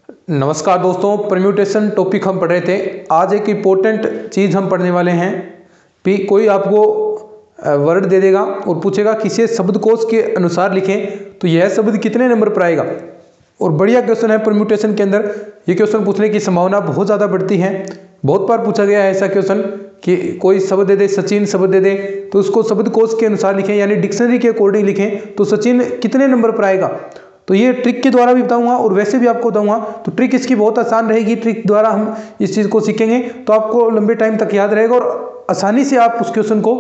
नमस्कार दोस्तों, permutation topic हम पढ़ रहे थे। आज एक इम्पोर्टेंट चीज़ हम पढ़ने वाले हैं कि कोई आपको वर्ड दे देगा और पूछेगा किसी शब्दकोश के अनुसार लिखें तो यह शब्द कितने नंबर पर आएगा। और बढ़िया क्वेश्चन है परम्यूटेशन के अंदर। ये क्वेश्चन पूछने की संभावना बहुत ज़्यादा बढ़ती है। बहुत बार पूछा गया है ऐसा क्वेश्चन कि कोई शब्द दे दे, सचिन शब्द दे दे तो उसको शब्दकोश के अनुसार लिखें, यानी डिक्शनरी के अकॉर्डिंग लिखें तो सचिन कितने नंबर पर आएगा। तो ये ट्रिक के द्वारा भी बताऊंगा और वैसे भी आपको बताऊंगा। तो ट्रिक इसकी बहुत आसान रहेगी। ट्रिक द्वारा हम इस चीज़ को सीखेंगे तो आपको लंबे टाइम तक याद रहेगा और आसानी से आप उस क्वेश्चन को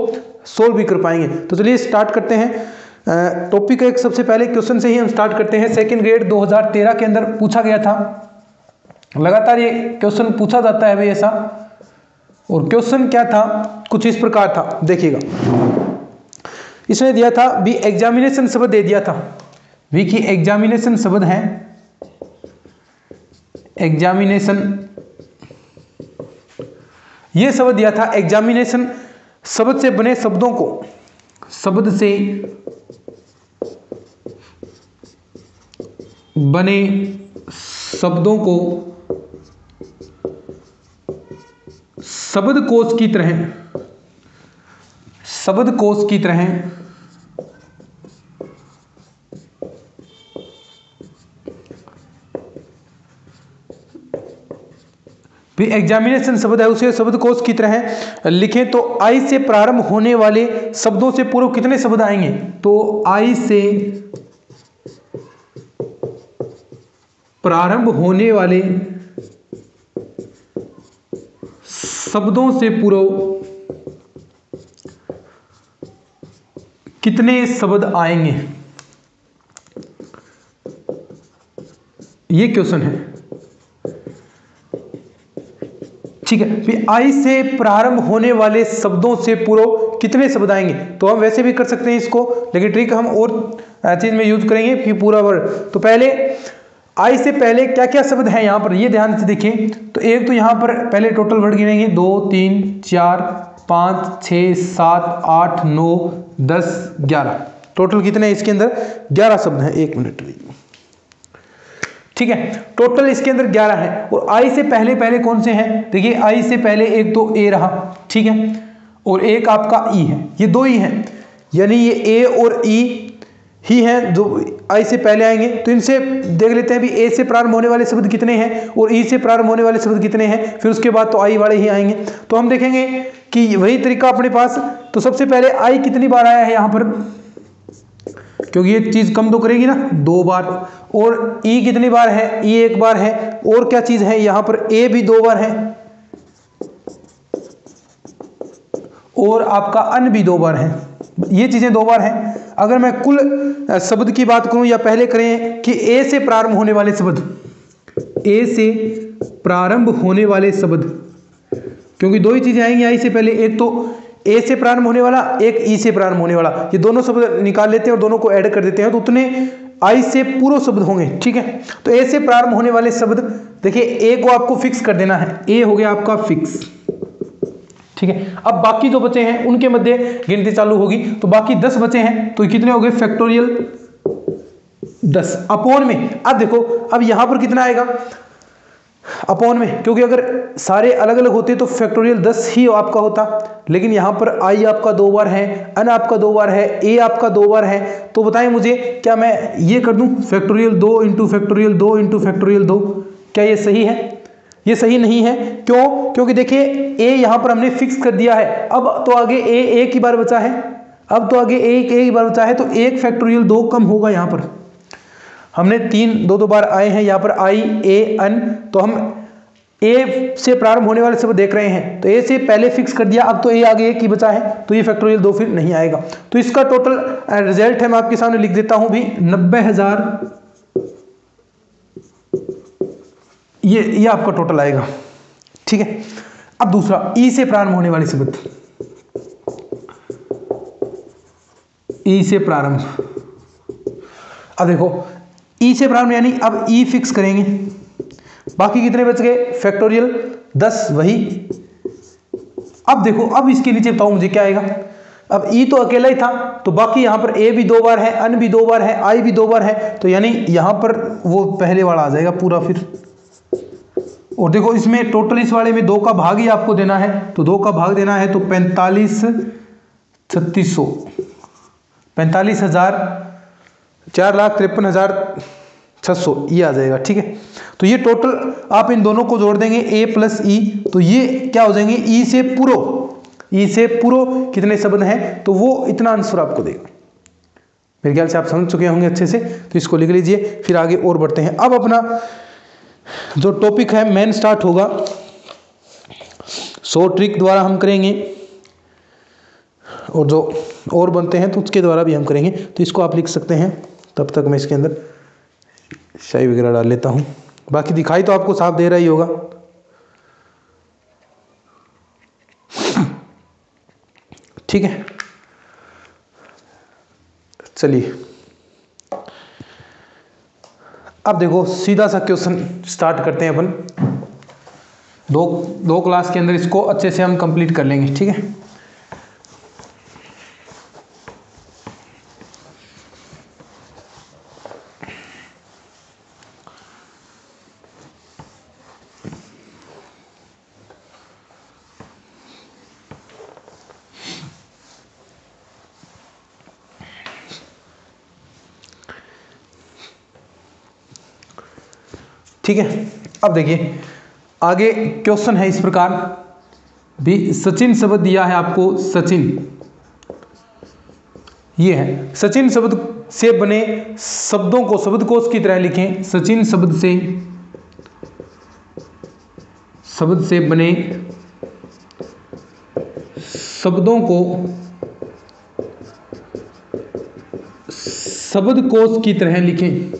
सोल्व भी कर पाएंगे। तो चलिए स्टार्ट करते हैं। टॉपिक एक सबसे पहले क्वेश्चन से ही हम स्टार्ट करते हैं। सेकेंड ग्रेड 2013 के अंदर पूछा गया था। लगातार ये क्वेश्चन पूछा जाता है भाई ऐसा। और क्वेश्चन क्या था, कुछ इस प्रकार था, देखिएगा। इसने दिया था भी एग्जामिनेशन शब्द दे दिया था। वी की एग्जामिनेशन शब्द है, एग्जामिनेशन ये शब्द दिया था। एग्जामिनेशन शब्द से बने शब्दों को, शब्द से बने शब्दों को शब्दकोश की तरह, शब्दकोश की तरह भी एग्जामिनेशन शब्द है उसे शब्दकोश की तरह लिखें तो आई से प्रारंभ होने वाले शब्दों से पूर्व कितने शब्द आएंगे। तो आई से प्रारंभ होने वाले शब्दों से पूर्व कितने शब्द आएंगे, ये क्वेश्चन है। ठीक है, फिर आई से प्रारंभ होने वाले शब्दों से पूर्व कितने शब्द आएंगे। तो हम वैसे भी कर सकते हैं इसको, लेकिन ट्रिक हम और चीज में यूज करेंगे। फिर पूरा वर्ड, तो पहले आई से पहले क्या क्या शब्द हैं यहाँ पर, ये ध्यान से देखिए। तो एक तो यहाँ पर पहले टोटल वर्ड गिनेंगे 2 3 4 5 6 7 8 9 10 11। टोटल कितने इसके अंदर 11 शब्द हैं। एक मिनट, ठीक है। टोटल इसके अंदर 11 है। और आई से पहले पहले कौन से हैं, देखिए आई से पहले एक तो ए रहा, ठीक है, और एक आपका ई है। ये दो ही हैं, यानी ये ए और ई ही हैं जो आई से पहले आएंगे। तो इनसे देख लेते हैं भी ए से प्रारंभ होने वाले शब्द कितने हैं और ई से प्रारंभ होने वाले शब्द कितने हैं। फिर उसके बाद तो आई वाले ही आएंगे। तो हम देखेंगे कि वही तरीका अपने पास। तो सबसे पहले आई कितनी बार आया है यहाँ पर, क्योंकि ये चीज कम तो करेगी ना, 2 बार। और ई कितनी बार है, ई 1 बार है। और क्या चीज है यहाँ पर, ए भी 2 बार है और आपका अन भी 2 बार है। ये चीजें 2 बार हैं। अगर मैं कुल शब्द की बात करूं, या पहले करें कि ए से प्रारंभ होने वाले शब्द, ए से प्रारंभ होने वाले शब्द, क्योंकि 2 ही चीजें आएंगी आई से पहले, एक तो ए से प्रारंभ होने वाला, एक ई से प्रारंभ होने वाला। ये दोनों शब्द निकाल लेते हैं और दोनों को ऐड कर देते हैं तो उतने आई से पूर्व शब्द होंगे, ठीक है। तो ए से प्रारंभ होने वाले शब्द, देखिए ए को आपको फिक्स कर देना है, ए हो गया आपका फिक्स, ठीक है। अब बाकी जो बचे हैं उनके मध्य गिनती चालू होगी। तो बाकी 10 बचे हैं, तो कितने हो गए, फैक्टोरियल 10 अपॉन में। अब देखो, अब यहां पर कितना आएगा अपॉन में, क्योंकि अगर सारे अलग अलग होते तो फैक्टोरियल 10 ही आपका होता। लेकिन यहां पर आई आपका 2 बार है, अन आपका 2 बार है, ए आपका 2 बार है। तो बताएं मुझे, क्या मैं ये कर दूं factorial 2 into factorial 2 into factorial 2, क्या ये सही है? ये सही नहीं है। क्यों? क्योंकि देखिए ए यहां पर हमने फिक्स कर दिया है। अब तो आगे ए एक ही बार बचा है, अब तो आगे एक ही बार बचा है, तो एक फैक्टोरियल 2 कम होगा। यहां पर हमने 3 2 बार आए हैं, यहाँ पर आई ए अन। तो हम ए से प्रारंभ होने वाले शब्द देख रहे हैं, तो ए से पहले फिक्स कर दिया, अब तो ए आगे एक ही बचा है, तो ये फैक्टोरियल 2 फिर नहीं आएगा। तो इसका टोटल रिजल्ट है, मैं आपके सामने लिख देता हूं भी 90,000। ये आपका टोटल आएगा, ठीक है। अब दूसरा, ई से प्रारंभ होने वाले शब्द, ई से प्रारंभ। अब देखो ई से प्रारंभ, यानी अब ई फिक्स करेंगे। बाकी कितने बच गए, फैक्टोरियल 10 वही। अब देखो, अब इसके नीचे बताओ मुझे क्या आएगा। अब ई तो अकेला ही था, तो बाकी यहां पर ए भी 2 बार है, अन भी 2 बार है, आई भी 2 बार है, तो यानी यहां पर वो पहले वाला आ जाएगा पूरा। फिर और देखो इसमें टोटल इस वाले में 2 का भाग ही आपको देना है, तो 2 का भाग देना है तो 45,3600 45,000 4,53,600 ये आ जाएगा। ठीक है, तो ये टोटल आप इन दोनों को जोड़ देंगे a प्लस ई, तो ये क्या हो जाएंगे ई से पूरो कितने शब्द हैं, तो वो इतना आंसर आपको देगा। मेरे ख्याल से आप समझ चुके होंगे अच्छे से, तो इसको लिख लीजिए, फिर आगे और बढ़ते हैं। अब अपना जो टॉपिक है मेन स्टार्ट होगा, 100 ट्रिक द्वारा हम करेंगे और जो और बनते हैं तो उसके द्वारा भी हम करेंगे। तो इसको आप लिख सकते हैं, तब तक मैं इसके अंदर शाई वगैरह डाल लेता हूँ। बाकी दिखाई तो आपको साफ दे रहा ही होगा। ठीक है, चलिए अब देखो सीधा सा क्वेश्चन स्टार्ट करते हैं अपन। दो क्लास के अंदर इसको अच्छे से हम कंप्लीट कर लेंगे। ठीक है, ठीक है। अब देखिए आगे क्वेश्चन है इस प्रकार भी, सचिन शब्द दिया है आपको, सचिन ये है। सचिन शब्द से बने शब्दों को शब्दकोश की तरह लिखें। सचिन शब्द से बने शब्दों को शब्दकोश की तरह लिखें।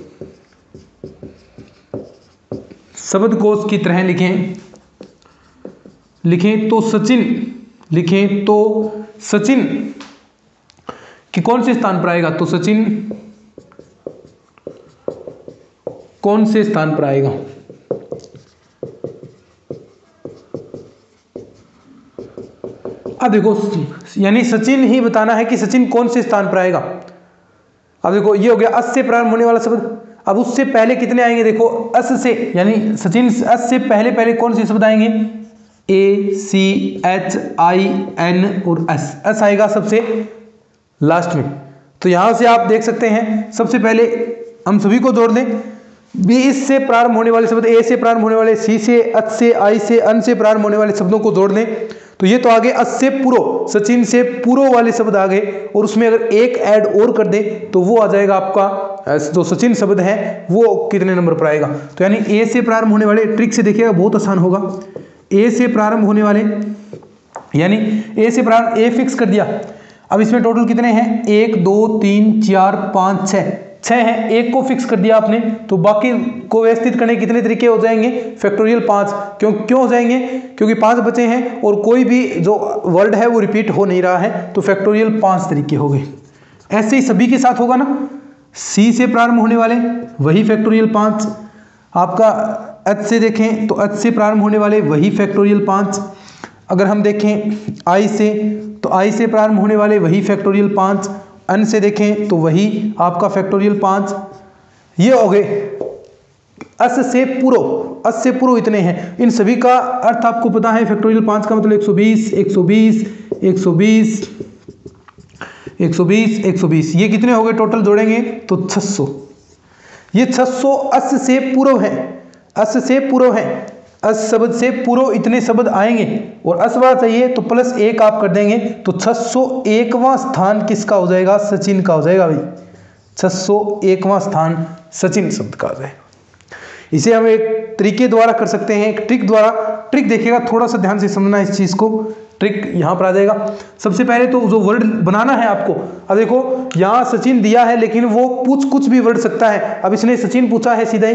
शब्दकोश की तरह लिखें तो सचिन कि कौन से स्थान पर आएगा, तो सचिन कौन से स्थान पर आएगा। अब देखो यानी सचिन ही बताना है कि सचिन कौन से स्थान पर आएगा। अब देखो ये हो गया अस से प्रारंभ होने वाला शब्द। अब उससे पहले कितने आएंगे, देखो अस से यानी सचिन, अस से पहले कौन से शब्द आएंगे, ACHIN और एस आएगा सबसे लास्ट में। तो यहां से आप देख सकते हैं सबसे पहले हम सभी को जोड़ दें। बी इस से प्रारंभ होने वाले शब्द, ए से प्रारंभ होने वाले, सी से, अच से, आई से, अन से प्रारंभ होने वाले शब्दों को जोड़ दें। तो ये तो आगे अस से पूरो, सचिन से पूरो वाले शब्द आ गए, और उसमें अगर एक ऐड और कर दें तो वो आ जाएगा आपका जो सचिन शब्द है वो कितने नंबर पर आएगा। तो यानी ए से प्रारंभ होने वाले, ट्रिक से देखिएगा बहुत आसान होगा। ए से प्रारंभ होने वाले यानी ए से प्रारंभ, ए फिक्स कर दिया। अब इसमें टोटल कितने हैं, 1 2 3 4 5 6 हैं। एक को फिक्स कर दिया आपने, तो बाकी को व्यवस्थित करने कितने तरीके हो जाएंगे, फैक्टोरियल 5। क्यों हो जाएंगे, क्योंकि 5 बचे हैं और कोई भी जो वर्ड है वो रिपीट हो नहीं रहा है, तो फैक्टोरियल 5 तरीके हो गए। ऐसे ही सभी के साथ होगा ना। सी से प्रारंभ होने वाले वही फैक्टोरियल 5, आपका एच से देखें तो एच से प्रारंभ होने वाले वही फैक्टोरियल 5। अगर हम देखें आई से, तो आई से प्रारंभ होने वाले वही फैक्टोरियल 5। अन से देखें तो वही आपका फैक्टोरियल 5। ये हो गए अस से पूरो इतने हैं। इन सभी का अर्थ आपको पता है, फैक्टोरियल 5 का मतलब 120 120 120 120 120, ये कितने हो गए टोटल जोड़ेंगे तो 600। ये 600 अस से पूर्व है, अस से पूर्व है, अस शब्द से पूर्व इतने शब्द आएंगे, और असवा चाहिए तो +1 आप कर देंगे, तो 601वां स्थान किसका हो जाएगा, सचिन का हो जाएगा भाई। 601वां स्थान सचिन शब्द का हो जाएगा। इसे हम एक तरीके द्वारा कर सकते हैं, एक ट्रिक द्वारा। ट्रिक देखिएगा, थोड़ा सा ध्यान से समझना इस चीज को। ट्रिक यहां पर आ जाएगा। सबसे पहले तो जो वर्ड बनाना है आपको, अब देखो यहां सचिन दिया है लेकिन वो कुछ भी वर्ड सकता है। अब इसने सचिन पूछा है सीधा ही,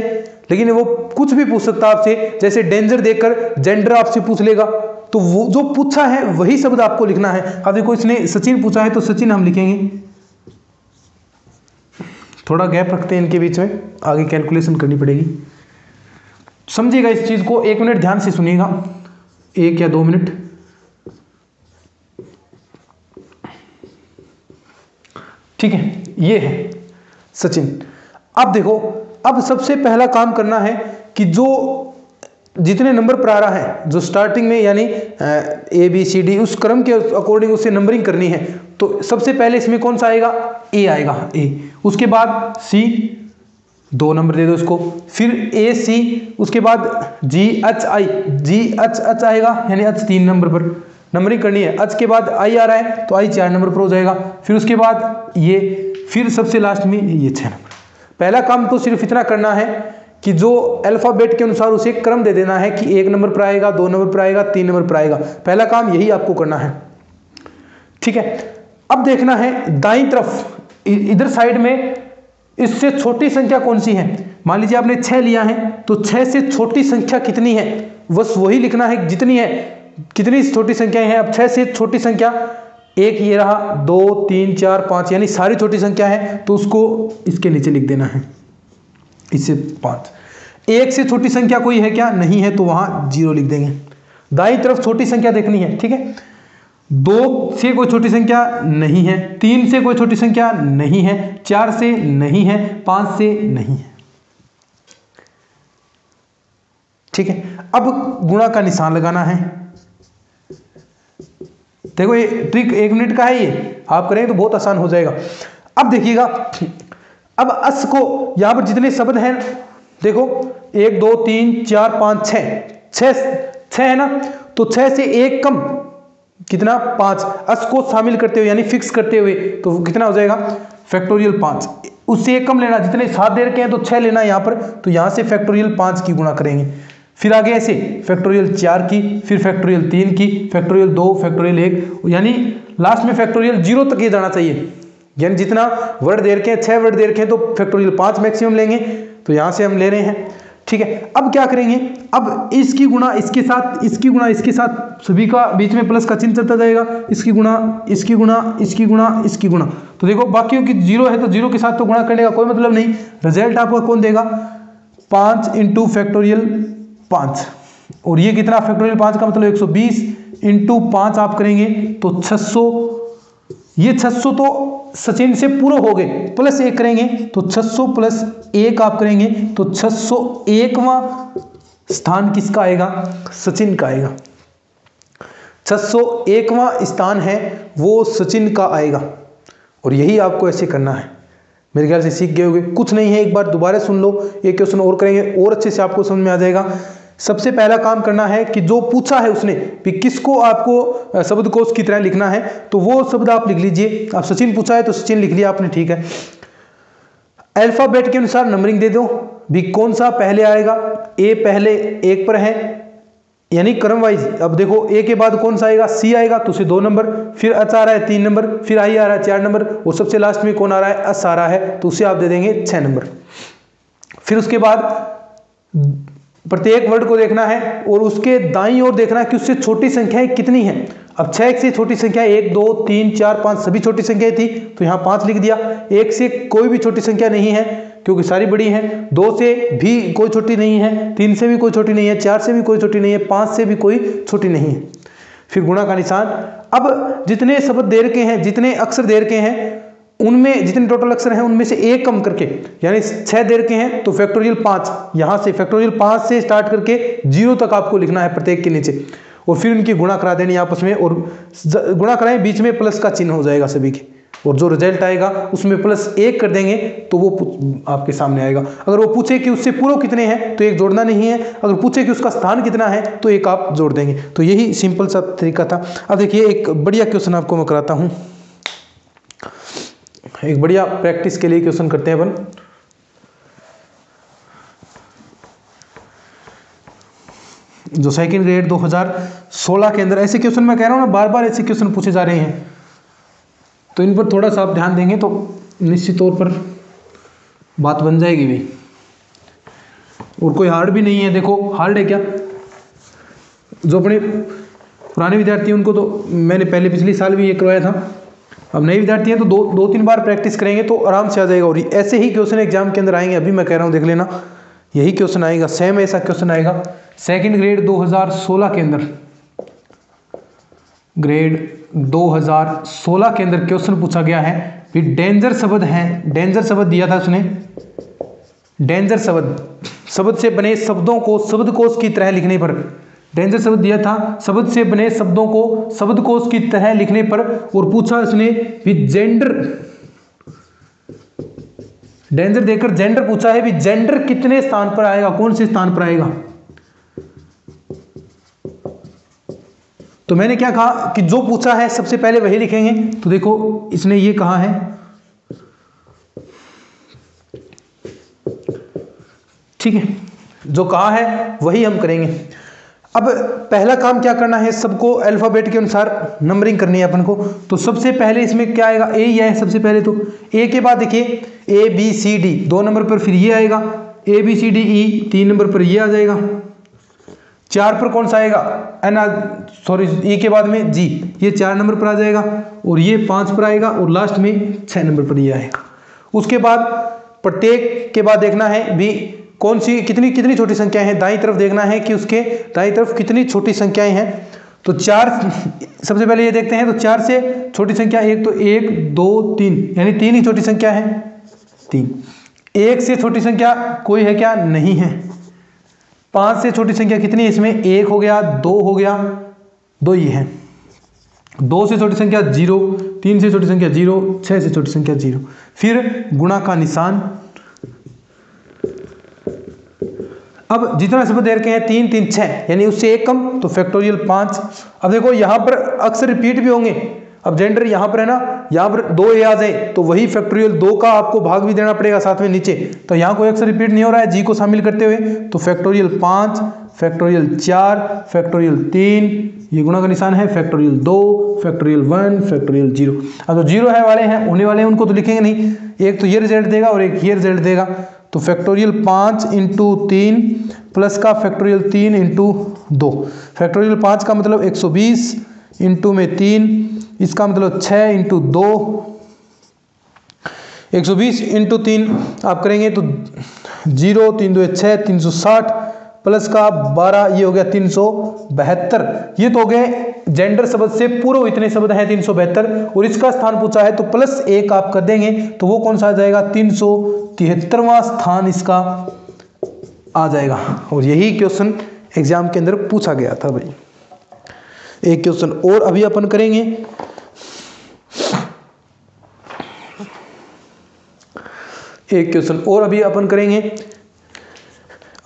लेकिन वो कुछ भी पूछ सकता है आपसे। जैसे डेंजर देखकर जेंडर आपसे पूछ लेगा, तो वो जो पूछा है वही शब्द आपको लिखना है। अब देखो इसने सचिन पूछा है तो सचिन हम लिखेंगे, थोड़ा गैप रखते हैं इनके बीच में, आगे कैलकुलेशन करनी पड़ेगी। समझिएगा इस चीज को, 1 मिनट ध्यान से सुनिएगा, 1 या 2 मिनट। ठीक है, ये है सचिन। अब देखो, अब सबसे पहला काम करना है कि जो जितने नंबर प्रारंभ है जो स्टार्टिंग में यानी ABCD उस क्रम के अकॉर्डिंग उससे नंबरिंग करनी है। तो सबसे पहले इसमें कौन सा आएगा, A आएगा, A। उसके बाद C 2 नंबर दे दो इसको, फिर AC, उसके बाद GH आएगा यानी H 3 नंबर पर नंबरिंग करनी है। H के बाद I आ रहा है तो I 4 नंबर पर हो जाएगा। फिर उसके बाद ये, फिर सबसे लास्ट में ये 6 नंबर। पहला काम तो सिर्फ इतना करना है कि जो अल्फाबेट के अनुसार उसे क्रम दे देना है कि 1 नंबर पर आएगा, 2 नंबर पर आएगा, 3 नंबर पर आएगा। पहला काम यही आपको करना है, ठीक है। अब देखना है दाईं तरफ इधर साइड में इससे छोटी संख्या कौन सी है। मान लीजिए आपने 6 लिया है तो 6 से छोटी संख्या कितनी है, बस वही लिखना है जितनी है, कितनी छोटी संख्याएं हैं। अब 6 से छोटी संख्या एक ये रहा, 2 3 4 5 यानी सारी छोटी संख्या है तो उसको इसके नीचे लिख देना है, इससे 5। 1 से छोटी संख्या कोई है क्या, नहीं है तो वहां 0 लिख देंगे। दाईं तरफ छोटी संख्या देखनी है, ठीक है। 2 से कोई छोटी संख्या नहीं है, 3 से कोई छोटी संख्या नहीं है, 4 से नहीं है, 5 से नहीं है, ठीक है। अब गुणा का निशान लगाना है। देखो ये ट्रिक 1 मिनट का है, ये आप करेंगे तो बहुत आसान हो जाएगा। अब देखिएगा, अब अस को यहां पर जितने शब्द हैं देखो 1 2 3 4 5 6 है ना, तो 6 से 1 कम कितना, 5। अस को शामिल करते हुए यानी फिक्स करते हुए तो कितना हो जाएगा, फैक्टोरियल 5। उससे 1 कम लेना, जितने 7 दे रखे हैं तो 6 लेना यहां पर, तो यहां से फैक्टोरियल 5 की गुणा करेंगे। फिर आगे ऐसे फैक्टोरियल 4 की, फिर फैक्टोरियल 3 की, फैक्टोरियल 2, फैक्टोरियल 1, यानी लास्ट में फैक्टोरियल 0 तक ये जाना चाहिए। यानी जितना वर्ड दे रखे हैं, 6 वर्ड दे रखे हैं तो फैक्टोरियल 5 मैक्सिमम लेंगे, तो यहां से हम ले रहे हैं, ठीक है। अब क्या करेंगे, अब इसकी गुणा इसके साथ, इसकी गुणा इसके साथ, सभी का बीच में प्लस का चिन्ह चलता जाएगा, इसकी गुणा इसकी गुणा इसकी गुणा इसकी गुणा। तो देखो बाकियों की 0 है तो 0 के साथ तो गुणा करने का कोई मतलब नहीं। रिजल्ट आपका कौन देगा, 5 इंटू फैक्टोरियल 5, और ये कितना, फैक्टोरियल 5 का मतलब 120 इंटू 5 आप करेंगे तो 600। ये 600 तो सचिन से पूरा हो गए, प्लस 1 करेंगे तो 600 प्लस 1 आप करेंगे तो 601वां स्थान किसका आएगा, सचिन का आएगा। 601वां स्थान है वो सचिन का आएगा, और यही आपको ऐसे करना है। मेरे ख्याल से सीख गए होंगे, कुछ नहीं है, एक बार दोबारा सुन लो, एक क्वेश्चन और करेंगे और अच्छे से आपको समझ में आ जाएगा। सबसे पहला काम करना है कि जो पूछा है उसने कि किसको आपको शब्दकोश की तरह लिखना है, तो वो शब्द आप लिख लीजिए। आप सचिन पूछा है तो सचिन लिख लिया आपने, ठीक है। अल्फाबेट के अनुसार नंबरिंग दे दो भी, कौन सा पहले आएगा। ए पहले 1 पर है यानी क्रम वाइज। अब देखो ए के बाद कौन सा आएगा, सी आएगा तो उसे 2 नंबर, फिर एच आ रहा है 3 नंबर, फिर आई आ रहा है 4 नंबर, और सबसे लास्ट में कौन आ रहा है, एस आ रहा है, तो उसे आप दे देंगे 6 नंबर। फिर उसके बाद प्रत्येक वर्ड को देखना है और उसके दाईं ओर देखना है कि उससे छोटी संख्याएं कितनी हैं। अब 6 से छोटी संख्या 1 2 3 4 5 सभी छोटी संख्याएं थी तो यहाँ 5 लिख दिया। 1 से कोई भी छोटी संख्या नहीं है क्योंकि सारी बड़ी हैं। 2 से भी कोई छोटी नहीं है, 3 से भी कोई छोटी नहीं है, 4 से भी कोई छोटी नहीं है, 5 से भी कोई छोटी नहीं है। फिर गुणा का निशान। अब जितने शब्द दे रखे हैं, जितने अक्षर दे रखे हैं, उनमें जितने टोटल अक्षर हैं उनमें से 1 कम करके, यानी 6 दे रखे हैं तो फैक्टोरियल 5, यहां से फैक्टोरियल 5 से स्टार्ट करके 0 तक आपको लिखना है प्रत्येक के नीचे, और फिर उनकी गुणा करा देनी आपस में, और गुणा कराएं बीच में प्लस का चिन्ह हो जाएगा सभी के, और जो रिजल्ट आएगा उसमें +1 कर देंगे तो वो आपके सामने आएगा। अगर वो पूछे कि उससे पूर्व कितने हैं तो 1 जोड़ना नहीं है, अगर पूछे कि उसका स्थान कितना है तो 1 आप जोड़ देंगे। तो यही सिंपल सा तरीका था। अब देखिए एक बढ़िया क्वेश्चन आपको मैं कराता हूँ, एक बढ़िया प्रैक्टिस के लिए क्वेश्चन करते हैं अपन। जो सेकंड ग्रेड 2016 के अंदर ऐसे क्वेश्चन मैं कह रहा हूँ ना, बार बार ऐसे क्वेश्चन पूछे जा रहे हैं, तो इन पर थोड़ा सा आप ध्यान देंगे तो निश्चित तौर पर बात बन जाएगी भी। और कोई हार्ड भी नहीं है। देखो हार्ड है क्या, जो अपने पुराने विद्यार्थी हैं उनको तो मैंने पहले पिछले साल भी ये करवाया था। अब नए विद्यार्थी हैं तो दो तीन बार प्रैक्टिस करेंगे तो आराम से आ जाएगा। और ऐसे ही क्वेश्चन एग्जाम के अंदर आएंगे, अभी मैं कह रहा हूँ देख लेना, यही क्वेश्चन आएगा, सेम ऐसा क्वेश्चन आएगा सेकंड ग्रेड 2016 के अंदर। ग्रेड 2016 के अंदर क्वेश्चन पूछा गया है कि डेंजर शब्द है, डेंजर शब्द दिया था उसने, डेंजर शब्द शब्द से बने शब्दों को शब्दकोश की तरह लिखने पर, डेंजर शब्द दिया था, शब्द से बने शब्दों को शब्दकोश की तरह लिखने पर, और पूछा उसने भी जेंडर, डेंजर देकर जेंडर पूछा है भी जेंडर कितने स्थान पर आएगा, कौन से स्थान पर आएगा। तो मैंने क्या कहा कि जो पूछा है सबसे पहले वही लिखेंगे। तो देखो इसने ये कहा है, ठीक है, जो कहा है वही हम करेंगे। अब पहला काम क्या करना है, सबको अल्फाबेट के अनुसार नंबरिंग करनी है अपन को। तो सबसे पहले इसमें क्या आएगा, ए ही है सबसे पहले। तो ए के बाद देखिए A B C D 2 number पर, फिर ये आएगा A B C D E 3 number पर, ये आ जाएगा। 4 पर कौन सा आएगा, एन, सॉरी ई के बाद में जी, ये 4 नंबर पर आ जाएगा, और ये 5 पर आएगा, और लास्ट में 6 नंबर पर ये आएगा। उसके बाद प्रत्येक के बाद देखना है भी कौन सी कितनी कितनी छोटी संख्याएं हैं, दाईं तरफ देखना है कि उसके दाईं तरफ कितनी छोटी संख्याएं हैं। तो 4 सबसे पहले ये देखते हैं। तो 4 से छोटी संख्या एक, तो 1 2 3 यानी 3 ही छोटी संख्या है, 3। 1 से छोटी संख्या कोई है क्या, नहीं है। 5 से छोटी संख्या कितनी है इसमें, 1 हो गया, 2 हो गया, 2 ही है। 2 से छोटी संख्या 0, 3 से छोटी संख्या 0, 6 से छोटी संख्या 0। फिर गुणा का निशान। अब जितना शब्द दे रखे हैं 3 3 6 यानी उससे 1 कम, तो फैक्टोरियल 5। अब देखो यहाँ पर अक्सर रिपीट भी होंगे। अब जेंडर यहाँ पर है ना, यहाँ पर 2 ए आ जाए तो वही फैक्टोरियल 2 का आपको भाग भी देना पड़ेगा साथ में नीचे। तो यहाँ कोई अक्सर रिपीट नहीं हो रहा है जी को शामिल करते हुए। तो फैक्टोरियल 5, फैक्टोरियल 4, फैक्टोरियल 3, ये गुणा का निशान है, फैक्टोरियल 2, फैक्टोरियल 1, फैक्टोरियल 0। अब जो 0 है वाले हैं होने वाले हैं उनको तो लिखेंगे नहीं, एक तो ये रिजल्ट देगा और एक ये रिजल्ट देगा। तो फैक्टोरियल 5 इंटू 3 प्लस का फैक्टोरियल 3 इंटू 2। फैक्टोरियल 5 का मतलब 120 इंटू में 3, इसका मतलब 6 इंटू 2। 120 इंटू 3 आप करेंगे तो 0 3 2 6 360 प्लस का 12, ये हो गया 372। ये तो हो गए जेंडर शब्द से पूर्व इतने शब्द हैं 372, और इसका स्थान पूछा है तो प्लस 1 आप कर देंगे तो वो कौन सा आ जाएगा, 373वां स्थान इसका आ जाएगा। और यही क्वेश्चन एग्जाम के अंदर पूछा गया था भाई। एक क्वेश्चन और अभी अपन करेंगे, एक क्वेश्चन और अभी अपन करेंगे।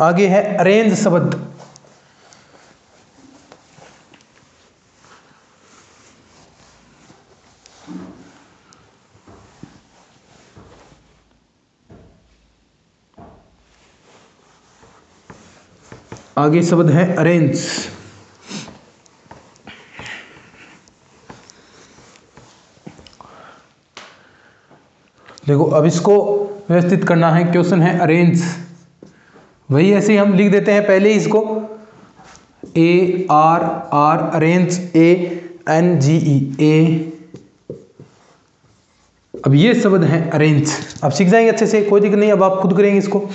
आगे है अरेंज शब्द। आगे शब्द है अरेंज। देखो अब इसको व्यवस्थित करना है, क्वेश्चन है अरेंज। वही ऐसे ही हम लिख देते हैं पहले ही इसको, A R R arrange, ANGE A. अब ये शब्द है अरेंज। अब सीख जाएंगे अच्छे से, कोई दिक्कत नहीं। अब आप खुद करेंगे इसको,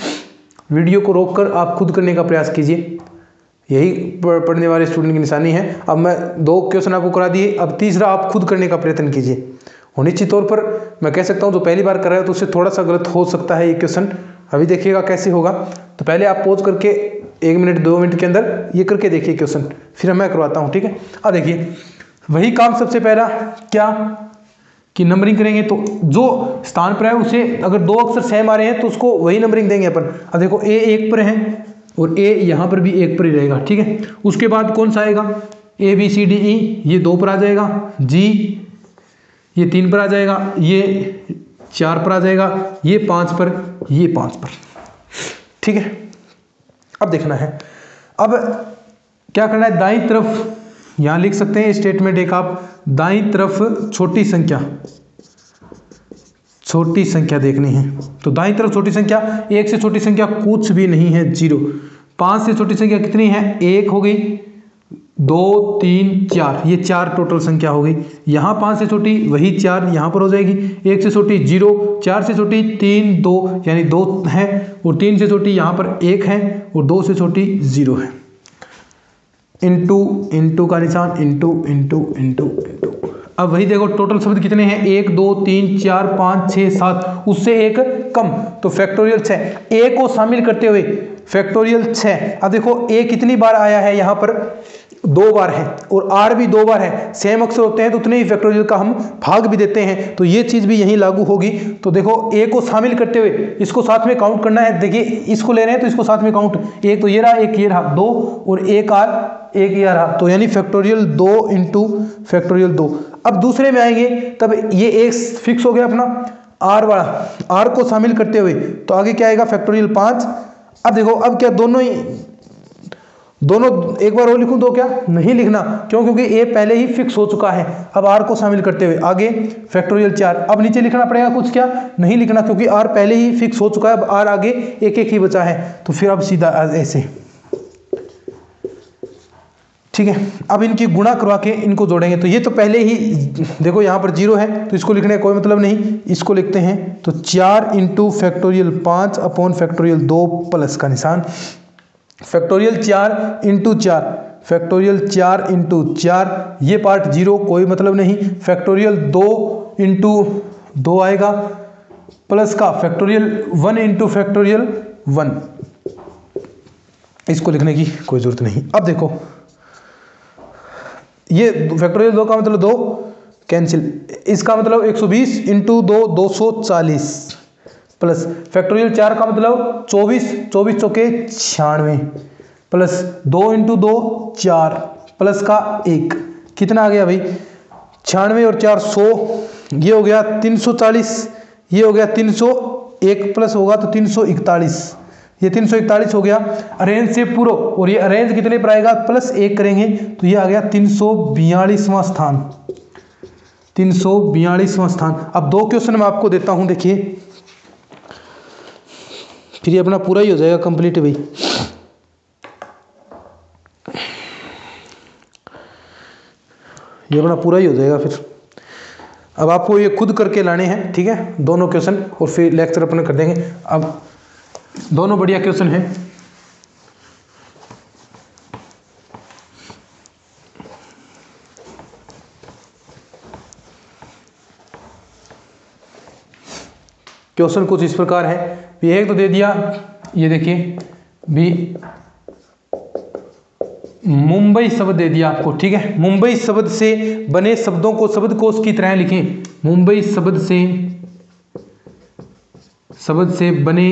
वीडियो को रोककर आप खुद करने का प्रयास कीजिए, यही पढ़ने वाले स्टूडेंट की निशानी है। अब मैं 2 क्वेश्चन आपको करा दिए, अब तीसरा आप खुद करने का प्रयत्न कीजिए। और निश्चित तौर पर मैं कह सकता हूँ जो पहली बार कर रहे हो तो उससे थोड़ा सा गलत हो सकता है ये क्वेश्चन। अभी देखिएगा कैसे होगा। तो पहले आप पॉज करके 1 मिनट 2 मिनट के अंदर ये करके देखिए क्वेश्चन, फिर मैं करवाता हूँ, ठीक है। अब देखिए वही काम सबसे पहला क्या कि नंबरिंग करेंगे। तो जो स्थान पर है उसे अगर 2 अक्षर सेम आ रहे हैं तो उसको वही नंबरिंग देंगे अपन। अब देखो ए 1 पर है और ए यहाँ पर भी 1 पर ही रहेगा, ठीक है। उसके बाद कौन सा आएगा, ABCDE ये 2 पर आ जाएगा, G ये 3 पर आ जाएगा, ये 4 पर आ जाएगा, ये 5 पर, ये 5 पर, ठीक है। अब देखना है, अब क्या करना है, दाईं तरफ यहां लिख सकते हैं स्टेटमेंट एक आप, दाईं तरफ छोटी संख्या देखनी है। तो दाईं तरफ छोटी संख्या, 1 से छोटी संख्या कुछ भी नहीं है, 0। 5 से छोटी संख्या कितनी है, 1 हो गई, 2 3 4, ये 4 टोटल संख्या हो गई। यहाँ 5 से छोटी वही 4 यहाँ पर हो जाएगी। 1 से छोटी 0, 4 से छोटी 3 2 यानी 2 है, और 3 से छोटी यहाँ पर 1 है, और 2 से छोटी 0 है। इंटू का निशान, इंटू। अब वही देखो टोटल शब्द कितने हैं, 1 2 3 4 5 6 7, उससे 1 कम, तो फैक्टोरियल 6। ए को शामिल करते हुए फैक्टोरियल 6। अब देखो a कितनी बार आया है, यहाँ पर 2 बार है और r भी 2 बार है। सेम अक्षर होते हैं तो उतने ही फैक्टोरियल का हम भाग भी देते हैं, तो ये चीज भी यहीं लागू होगी। तो देखो a को शामिल करते हुए इसको साथ में काउंट करना है। देखिए इसको ले रहे हैं तो इसको साथ में काउंट, एक तो ये रहा, एक ये रहा, 2 और एक ये रहा, तो यानी फैक्टोरियल 2 इंटू फैक्टोरियल 2। अब दूसरे में आएंगे तब ये एक फिक्स हो गया अपना r वाला, r को शामिल करते हुए तो आगे क्या आएगा फैक्टोरियल 5। अब देखो अब क्या दोनों एक बार और लिखूं तो क्या नहीं लिखना, क्यों? क्योंकि a पहले ही फिक्स हो चुका है। अब r को शामिल करते हुए आगे फैक्टोरियल 4। अब नीचे लिखना पड़ेगा कुछ, क्या नहीं लिखना क्योंकि r पहले ही फिक्स हो चुका है। अब r आगे एक एक ही बचा है, तो फिर अब सीधा ऐसे, ठीक है। अब इनकी गुणा करवा के इनको जोड़ेंगे, तो ये तो पहले ही देखो यहाँ पर 0 है तो इसको लिखने का कोई मतलब नहीं, इसको लिखते हैं तो 4 into factorial 5 upon factorial 2 plus का निशान, फैक्टोरियल 4 इंटू 4, फैक्टोरियल 4 इंटू 4, ये पार्ट 0 कोई मतलब नहीं, फैक्टोरियल 2 इंटू 2 आएगा प्लस का फैक्टोरियल 1 इंटू फैक्टोरियल 1, इसको लिखने की कोई जरूरत नहीं। अब देखो ये फैक्टोरियल 2 का मतलब 2 कैंसिल, इसका मतलब 120 इंटू 2 240 प्लस फैक्टोरियल 4 का मतलब 24 24 चौके 96 प्लस 2 इंटू 2 4 प्लस का 1, कितना आ गया भाई 96 और 4 100, ये हो गया 340, ये हो गया 300, 1 प्लस होगा तो 341, ये 341 हो गया अरेंज से पूरा, और ये अरेंज कितने पर आएगा प्लस 1 करेंगे तो ये आ गया 342वां स्थान, 342वां स्थान। अब 2 क्वेश्चन मैं आपको देता हूं, देखिए फिर ये अपना पूरा ही हो जाएगा कंप्लीट भाई। ये अपना पूरा ही हो जाएगा फिर। अब आपको ये खुद करके लाने हैं, ठीक है, दोनों क्वेश्चन, और फिर लेक्चर अपने कर देंगे। अब दोनों बढ़िया क्वेश्चन हैं। क्वेश्चन कुछ इस प्रकार है, ये एक तो दे दिया, ये देखिए भी मुंबई शब्द दे दिया आपको, ठीक है। मुंबई शब्द से बने शब्दों को शब्दकोश की तरह लिखें। मुंबई शब्द से बने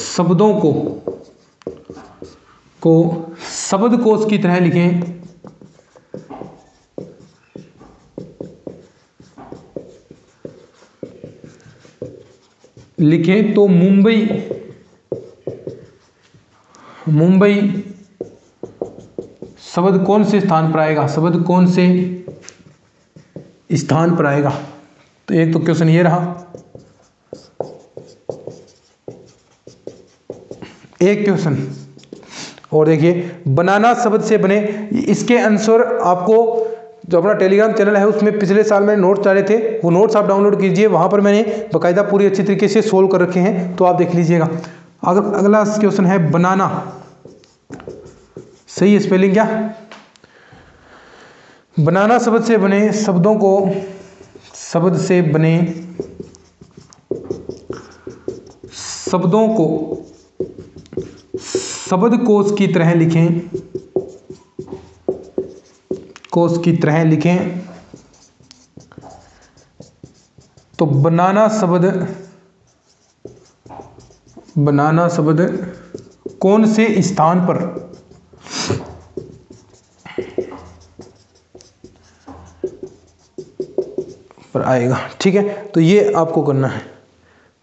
शब्दों को शब्दकोश की तरह लिखें तो मुंबई शब्द कौन से स्थान पर आएगा, शब्द कौन से स्थान पर आएगा। तो एक तो क्वेश्चन ये रहा, एक क्वेश्चन और देखिए बनाना शब्द से बने, इसके आंसर आपको जो अपना टेलीग्राम चैनल है उसमें पिछले साल मैंने नोट्स डाले थे, वो नोट्स आप डाउनलोड कीजिए, वहां पर मैंने बाकायदा पूरी अच्छी तरीके से सोल्व कर रखे हैं, तो आप देख लीजिएगा। अगला क्वेश्चन है बनाना, सही है स्पेलिंग क्या, बनाना शब्द से बने शब्दों को शब्द से बने शब्दों को शब्दकोश की तरह लिखें, कोश की तरह लिखें। तो बनाना शब्द कौन से स्थान पर आएगा, ठीक है। तो ये आपको करना है,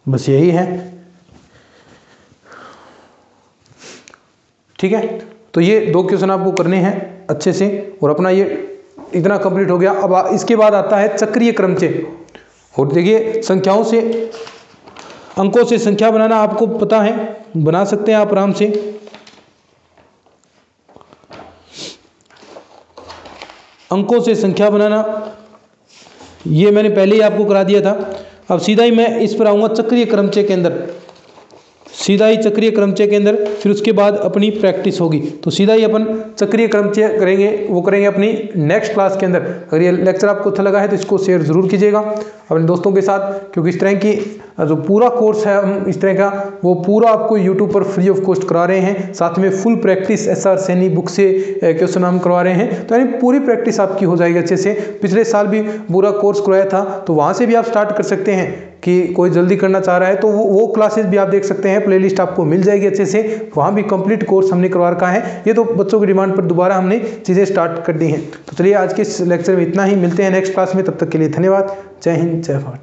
बस यही है, ठीक है। तो ये 2 क्वेश्चन आपको करने हैं अच्छे से, और अपना ये इतना कंप्लीट हो गया। अब इसके बाद आता है चक्रीय क्रम से, और देखिए संख्याओं से अंकों से संख्या बनाना आपको पता है, बना सकते हैं आप आराम से। अंकों से संख्या बनाना ये मैंने पहले ही आपको करा दिया था। अब सीधा ही मैं इस पर आऊंगा चक्रीय क्रमचे के अंदर। सीधा ही चक्रीय क्रमचय के अंदर, फिर उसके बाद अपनी प्रैक्टिस होगी। तो सीधा ही अपन चक्रीय क्रमचय करेंगे, वो करेंगे अपनी नेक्स्ट क्लास के अंदर। अगर ये लेक्चर आपको अच्छा लगा है तो इसको शेयर जरूर कीजिएगा अपने दोस्तों के साथ, क्योंकि इस तरह की जो पूरा कोर्स है हम इस तरह का वो पूरा आपको यूट्यूब पर फ्री ऑफ कॉस्ट करा रहे हैं। साथ में full practice SR Saini book से क्वेश्चन हम करवा रहे हैं, तो यानी पूरी प्रैक्टिस आपकी हो जाएगी अच्छे से। पिछले साल भी पूरा कोर्स करवाया था, तो वहाँ से भी आप स्टार्ट कर सकते हैं कि कोई जल्दी करना चाह रहा है तो वो क्लासेस भी आप देख सकते हैं, प्लेलिस्ट आपको मिल जाएगी अच्छे से। वहाँ भी कंप्लीट कोर्स हमने करवा रखा है। ये तो बच्चों की डिमांड पर दोबारा हमने चीज़ें स्टार्ट कर दी हैं। तो चलिए आज के इस लेक्चर में इतना ही, मिलते हैं नेक्स्ट क्लास में, तब तक के लिए धन्यवाद। जय हिंद, जय भारत।